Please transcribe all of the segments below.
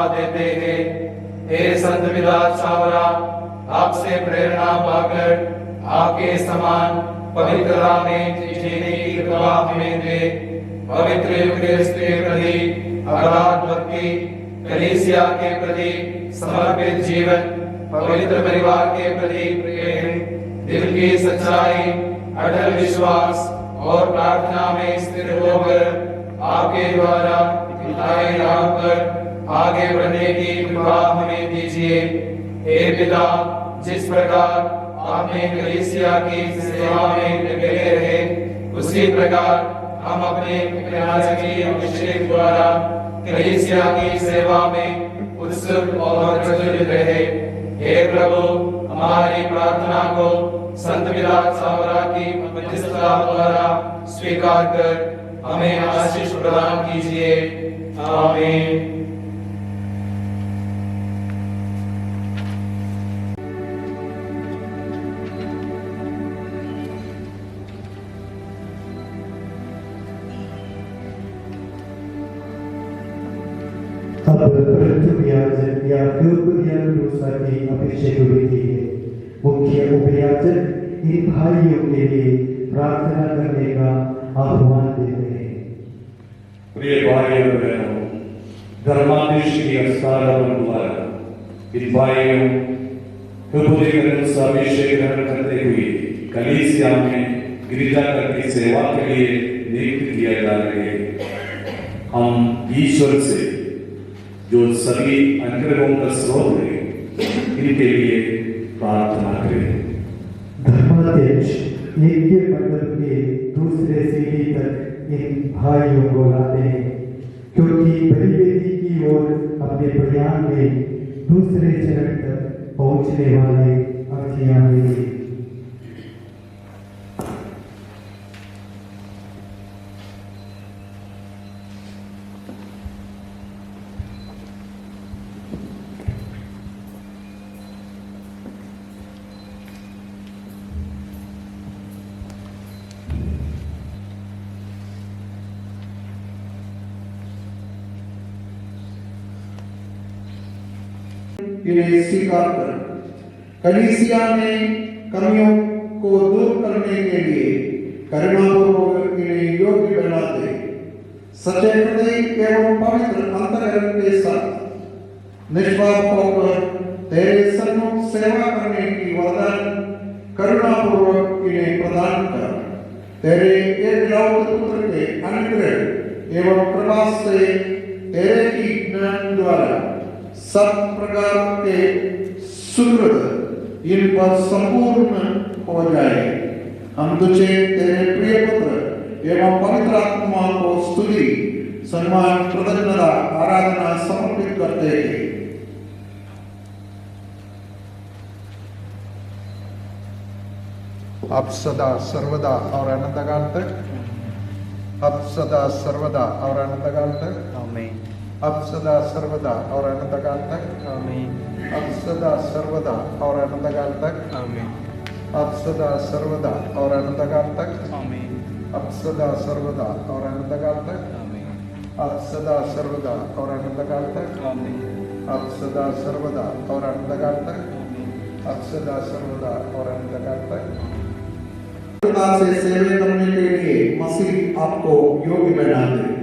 देते हैं। हे संत विलास सावरा, आपसे प्रेरणा पाकर आपके समान पवित्रता में जीने की कृपा हमें दे। पवित्र यूकेरिस्ट के प्रति अगाध भक्ति, कलीसिया के प्रति समर्पित जीवन, पवित्र परिवार के प्रति प्रेम, दिल की सच्चाई, अटल विश्वास और प्रार्थना में स्थिर होकर आपके द्वारा दिखाए राह पर आगे बढ़ने की कृपा हमें दीजिए। हे पिता, जिस प्रकार आपने कलीसिया की सेवा में लगे रहे, उसी प्रकार हम अपने याजकीय अभिषेक द्वारा कलीसिया की सेवा में उत्सुक और प्रज्वलित रहे। हे प्रभु, हमारी प्रार्थना को संत विलास सावरा की मध्यस्थता द्वारा स्वीकार कर हमें आशीष प्रदान कीजिए। आमीन। अभिषेक विधि है। मुख्य उपयाचक इन भाइयों के लिए प्रार्थना करने का आह्वान देते हैं। प्रिय भाइयों बहनों, धर्माधीश की हस्ताक्षर द्वारा इन भाइयों को अभिषेक ग्रहण करते हुए कलीसिया में गिरजाघर की सेवा के लिए नियुक्त किया जा रहे हैं। हम ईश्वर से जो सभी अनुग्रहों का स्रोत है, इनके लिए प्रार्थना करें। धर्माध्यक्ष एक के मंडल के दूसरे सीढ़ी तक इन भाइयों को लाते हैं, क्योंकि बलिवेदी की ओर अपने बयान में दूसरे चरण तक पहुंचने वाले अर्थियां लेंगे। इन्हें स्वीकार कर कलीसिया में कमियों को दूर करने के लिए करुणापूर्वक इन्हें योग्य बना दे। सच्चे हृदय एवं पवित्र अंतःकरण के साथ निष्पाप होकर तेरे सन्मुख सेवा करने की वरदान करुणापूर्वक इन्हें प्रदान कर। तेरे एकलौते पुत्र के अनुग्रह एवं कृपा से तेरे ही ज्ञान द्वारा सब प्रकार के सुकृत इन पर संपूर्ण हो जाए। हम तुझे तेरे प्रिय पुत्र एवं पवित्र आत्मा को स्तुति, सम्मान, कृतज्ञता, आराधना समर्पित करते हैं। अब सदा सर्वदा और अनंतकाल तक, अब सदा सर्वदा और अनंतकाल तक, आमीन। अब सदा सर्वदा और अनंतकाल तक, आमीन। अब सदा सर्वदा और अनंतकाल तक, आमीन। अब सदा सर्वदा और अनंतकाल तक, आमीन। अब सदा सर्वदा और अनंतकाल तक, आमीन। अब सदा सर्वदा और अनंतकाल तक, आमीन। अब सदा सर्वदा और अनंतकाल तक, आमीन। अब सदा सर्वदा और अनंतकाल तक। से सेवा करने के लिए मसीह आपको योग्य बना दे।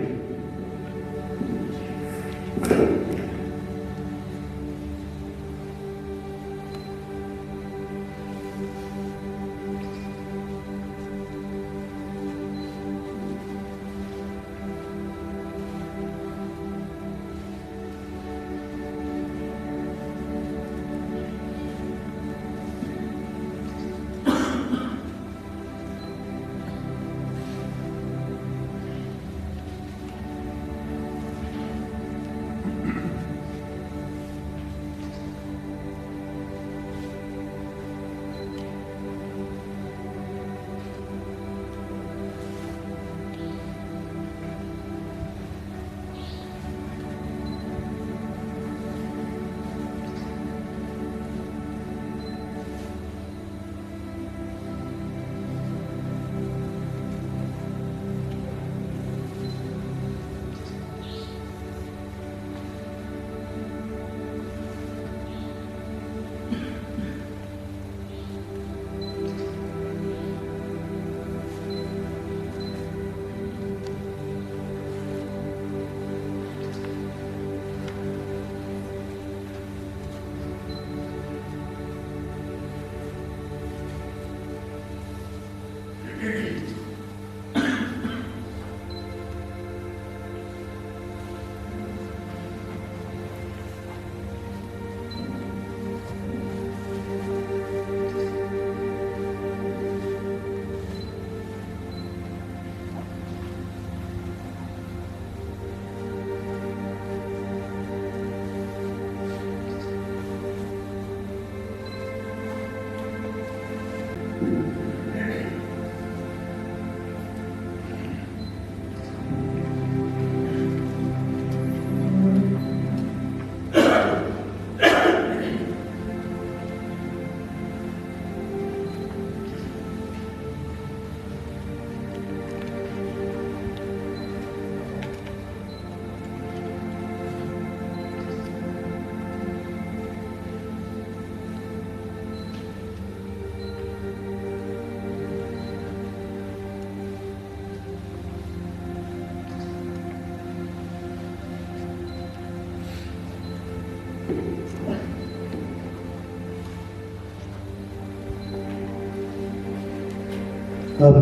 अब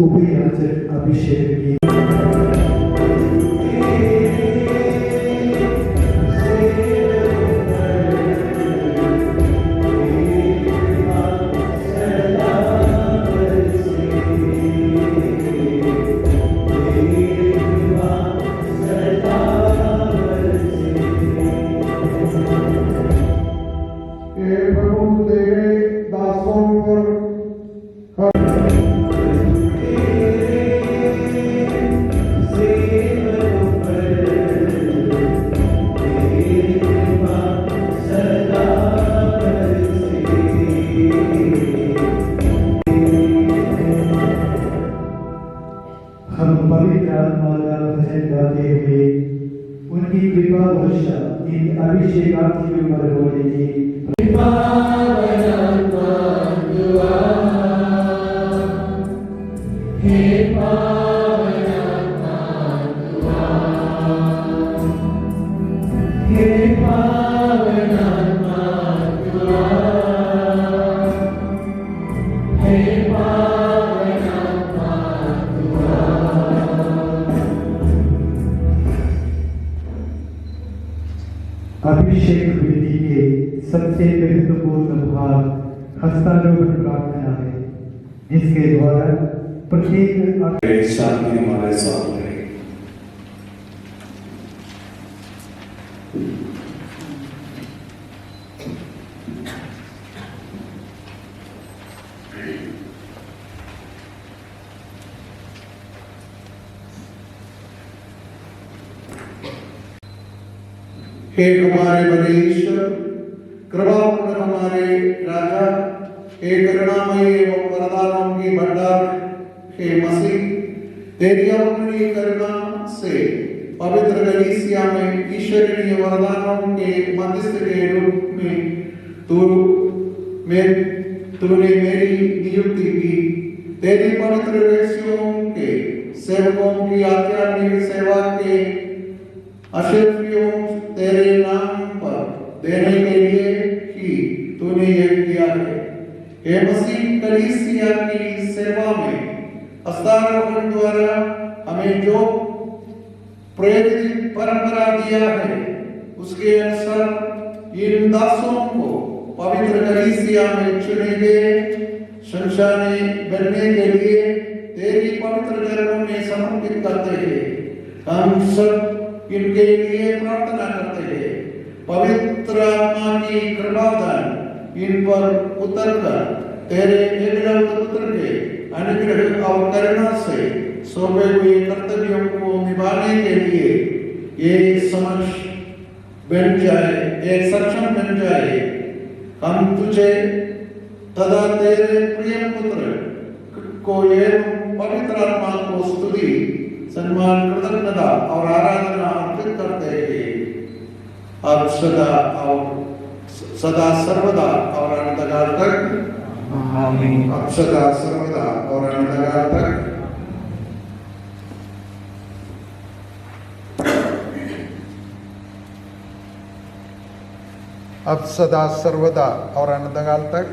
उपयाचक अभिषेक की हम पवित्र आत्मा का भजन गाते हुए उनकी कृपा वर्षा इन अभिषेकार्थियों पर होने की अभिषेक विधि के सबसे महत्वपूर्ण भाग हस्तारोपण प्रार्थना है, जिसके द्वारा प्रत्येक शांति हमारे साथ रहे। हे हमारे बलीश्वर, कृपापूर्ण हमारे राजा, हे करुणामय एवं वरदानों की भंडार, हे मसीह, तेरी अपनी करुणा से पवित्र कलीसिया में ईश्वरीय वरदानों के मध्यस्थ के रूप में तूने मेरी नियुक्ति की। तेरी पवित्र वेश्यों के सेवकों की आध्यात्मिक सेवा के आशीर्वादों तेरे नाम पर देने के लिए ही तूने यह किया है। हे मसीह, कलीसिया की सेवा में हस्तारोपण द्वारा हमें जो प्रेरित परंपरा दिया है, उसके अनुसार इन दासों को पवित्र कलीसिया में चुने गए संसाने बनने के लिए तेरी पवित्र चरणों में समर्पित करते हैं। हम सब इनके लिए प्रार्थना करते हैं। पवित्र आत्मा की कृपा दान इन पर उतरकर तेरे एकलौते पुत्र के अनुग्रह और करुणा से सौंपे हुए कर्तव्यों को निभाने के लिए ये समझ बन जाए, एक सक्षम बन जाए। हम तुझे तथा तेरे प्रिय पुत्र को एवं पवित्र आत्मा को स्तुति, सम्मान, कृतज्ञता और आराधना अर्पित करते हैं, अब सदा सर्वदा और अनंतकाल तक। आमीन। अब सदा सर्वदा और अनंतकाल तक। अब सदा सर्वदा और अनंतकाल तक।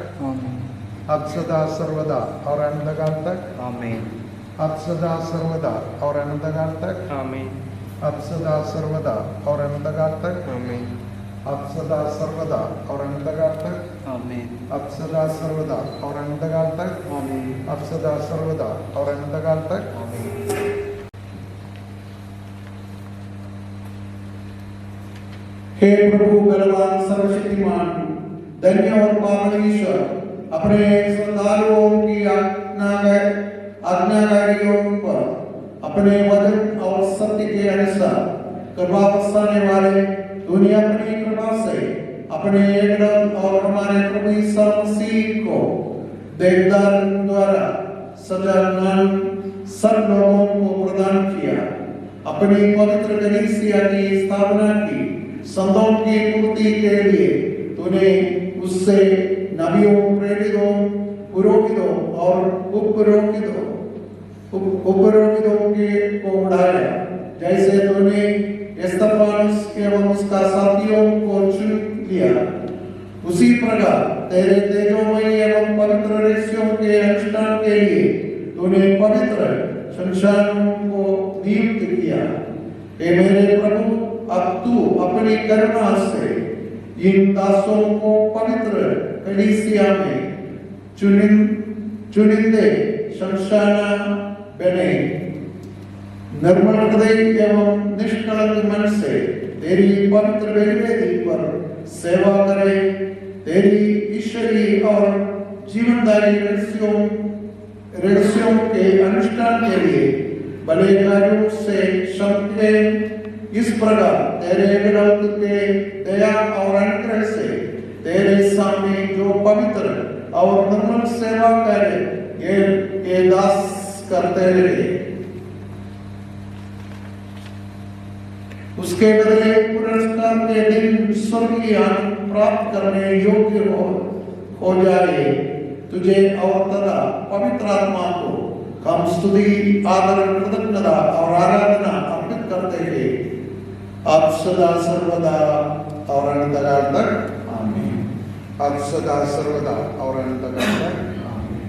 अब सदा सर्वदा और अनंतकाल तक। आमीन। अब सदा सर्वदा और अनंतकाल तक। आमीन। अब सदा सर्वदा और अनंतकाल तक। आमीन। अब सदा सर्वदा और अनंतकाल तक। आमीन। अब सदा सर्वदा और अनंतकाल तक। आमीन। अब सदा सर्वदा और अनंतकाल तक। आमीन। हे प्रभु बलवान सर्वशक्तिमान, धन्य और पावन ईश्वर, अपने श्रद्धालुओं की आज्ञाकारियों पर अपने वचन और सत्य के अनुसार कृपा बरसाने वाले तूने अपनी कृपा से अपने एकलौते और हमारे प्रभु यीशु मसीह को देवदार द्वारा सजान सब लोगों को प्रदान किया। अपनी पवित्र कलीसिया की स्थापना की, संतों की पूर्ति के लिए तूने उससे नबियों, प्रेरितों, पुरोहितों और उपपुरोहितों के को बढ़ाया, जैसे तूने स्तेफानस एवं उसका साथियों को तेरे तेजोमय एवं पवित्र रहस्यों के अनुष्ठान के लिए तूने पवित्र संसारों को नियुक्त किया। हे मेरे प्रभु, अब तू अपनी करुणा से इन दासों को पवित्र कलीसिया में चुनिंदे संसार बने, निर्मल हृदय एवं निष्कलंक मन से तेरी पवित्र वेदी पर सेवा करे। तेरी ईश्वरी और जीवनदायी रहस्यों के अनुष्ठान के लिए भले कार्यों से सबके इस प्रकार तेरे विरोध के दया और अनुग्रह से तेरे सामने जो पवित्र और निर्मल सेवा करे ये दास करते रहे। उसके बदले पुरस्कार के दिन स्वर्गीय आनंद प्राप्त करने योग्य हो जाए। तुझे और तथा पवित्र आत्मा को हम स्तुति, आदर, कृतज्ञता और आराधना अर्पित करते हैं, अब सदा सर्वदा और अनंतकाल तक आमीन। अब सदा सर्वदा और अनंतकाल तक आमीन।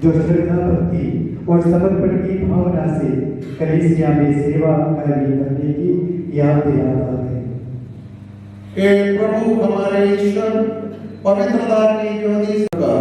जो श्रद्धा, भक्ति और समर्पण की भावना से कलीसिया में सेवा कार्य करने की याद दिलाता है। हे प्रभु हमारे ईश्वर, पवित्रता की ज्योति का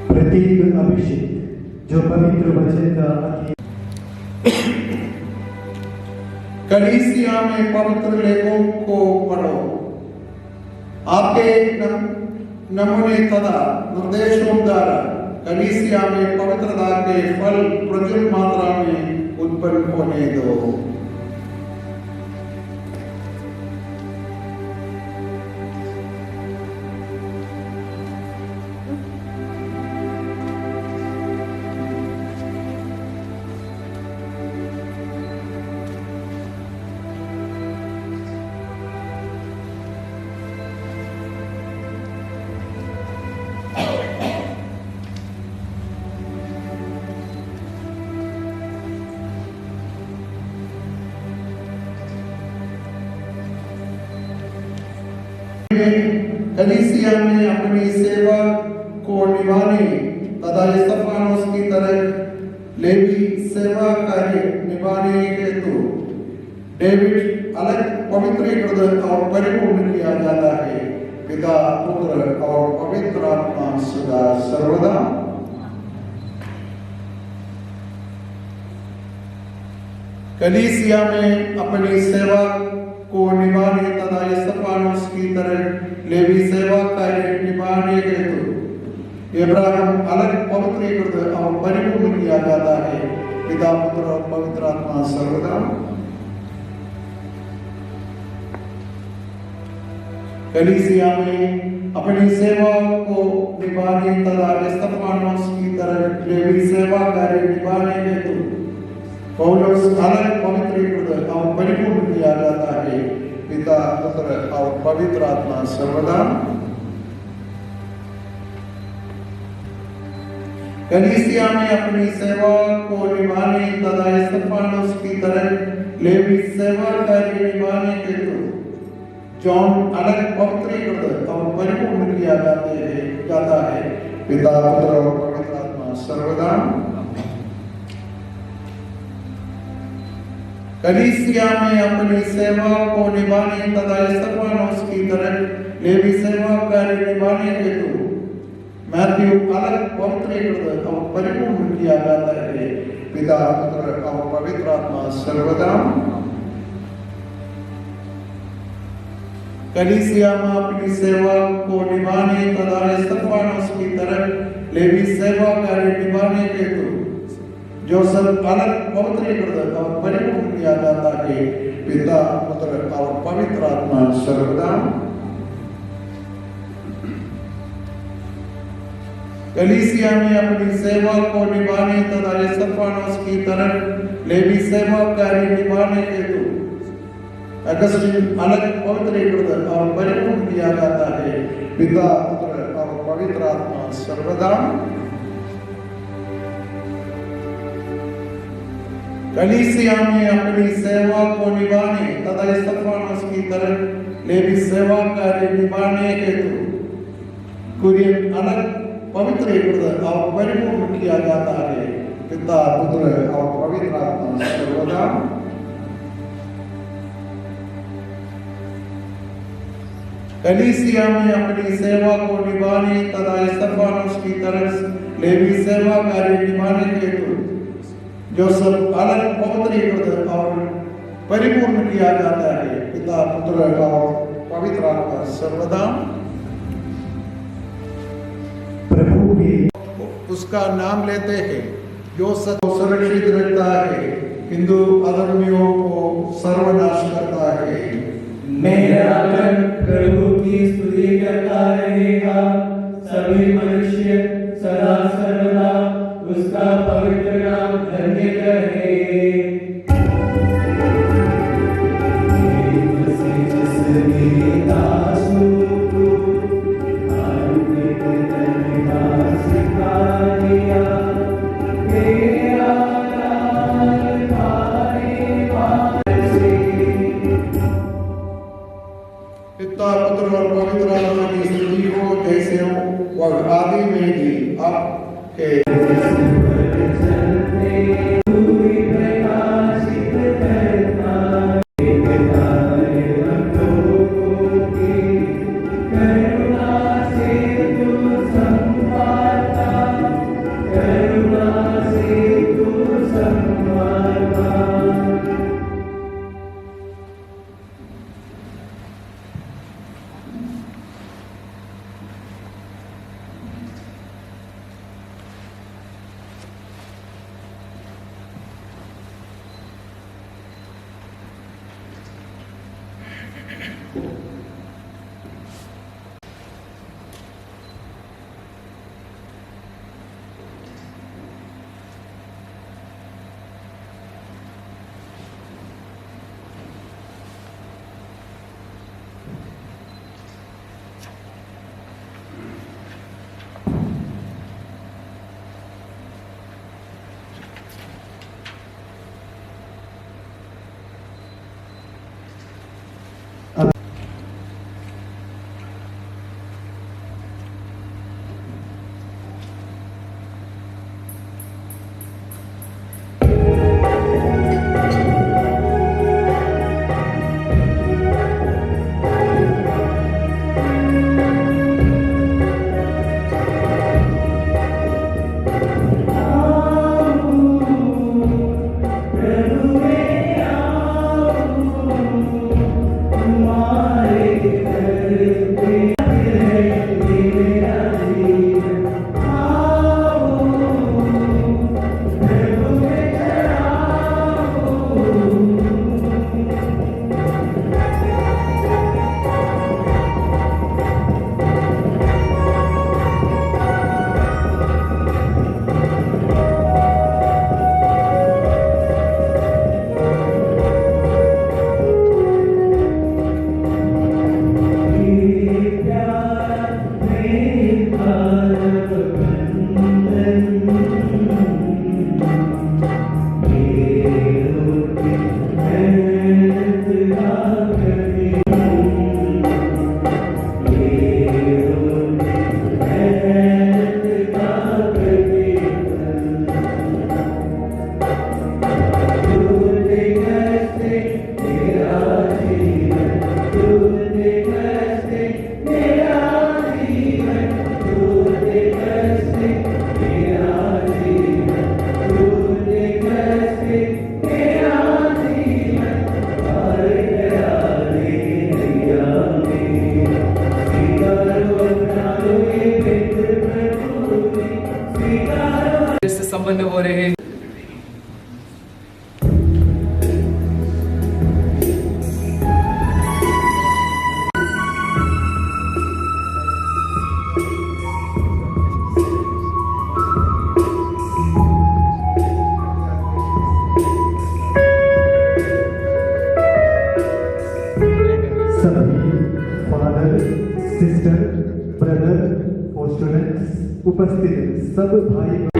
प्रत्येक अभिषेक जो पवित्र वचन का कलीसिया में पवित्र लेखों को पढ़ो। आपके नमूने तथा निर्देशों द्वारा कलीसिया में पवित्रता के फल प्रचुर मात्रा में उत्पन्न होने दो। कलीसिया में अपनी सेवा को निभाने तथा स्तेफानोस की तरह लेवी सेवा कार्य निभाने हेतु डेविड अलग पवित्रीकृत और परिपूर्ण किया जाता है। पिता पुत्र और पवित्र आत्मा सदा सर्वदा। कलीसिया में अपनी सेवा को निभाने तथा स्तेफानोस की तरह लेवी सेवा कार्य निभाने हेतु इब्राहिम अलग पवित्रीकृत और परिपूर्ण किया जाता है। पिता पुत्र और पवित्र आत्मा सर्वदा। कलीसिया में अपनी सेवा को निभाने तथा स्तेफानोस की तरह लेवी सेवा कार्य निभाने हेतु पौलुस अलग पवित्रीकृत और परिपूर्ण किया जाता है। पिता पुत्र और पवित्र आत्मा सर्वदा। कलीसिया में अपनी सेवा को निभाने तथा स्तेफानोस की तरह लेवी सेवा कार्य निभाने हेतु जॉन अलग पवित्रीकृत और परिपूर्ण किया जाता है। पिता पुत्र और पवित्र आत्मा सर्वदा। कलीसिया में अपनी सेवा को निभाने तथा स्तेफानोस की तरह लेवी सेवा कार्य निभाने हेतु मैथ्यू अलग पवित्रीकृत और परिपूर्ण किया जाता है। पिता पुत्र और पवित्र आत्मा सर्वदा। कलीसिया में अपनी सेवा को निभाने तथा स्तेफानोस की तरह लेवी सेवा कार्य निभाने हेतु जोसेफ अलग पवित्रीकृत और परिपूर्ण किया जाता है। पिता पुत्र और पवित्र आत्मा सर्वदा। कलीसिया में अपनी सेवा को निभाने तथा स्तेफानोस की तरह लेवी सेवा कार्य निभाने हेतु अगस्टिन अलग पवित्रीकृत और परिपूर्ण किया जाता है। पिता पुत्र और पवित्र आत्मा सर्वदा। कलीसिया में अपनी सेवा को निभाने तथा स्तेफानोस की तरह लेवी सेवा कार्य निभाने हेतु कुरियन अलग पवित्रीकृत और परिपूर्ण किया जाता है। पिता पुत्र और पवित्र आत्मा सर्वदा। कलीसिया में अपनी सेवा को निभाने तथा स्तेफानोस की तरह लेवी सेवा कार्य निभाने हेतु जोसेफ अलग पवित्रीकृत और परिपूर्ण किया जाता है। पिता पुत्र और पवित्र आत्मा सर्वदा। प्रभु की उसका नाम लेते हैं जो सुरक्षित रखता है, हिंदू अधर्मियों को सर्वनाश करता है। मेरा मन प्रभु की स्तुति करता रहेगा। सभी मनुष्य सदा सर्वदा उसका पवित्र नाम धन्य कहे। पिता पुत्र और पवित्र आत्मा की स्तुति हो जैसे वह आदि संपन्न हो रहे हैं। सभी फादर, सिस्टर, ब्रदर और स्टूडेंट्स उपस्थित सब भाई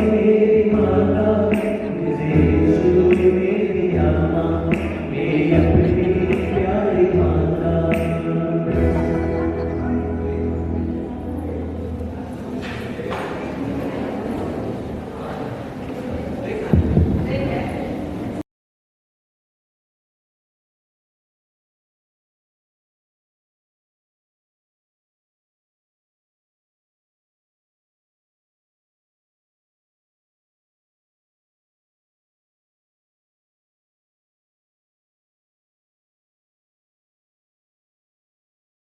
मेरी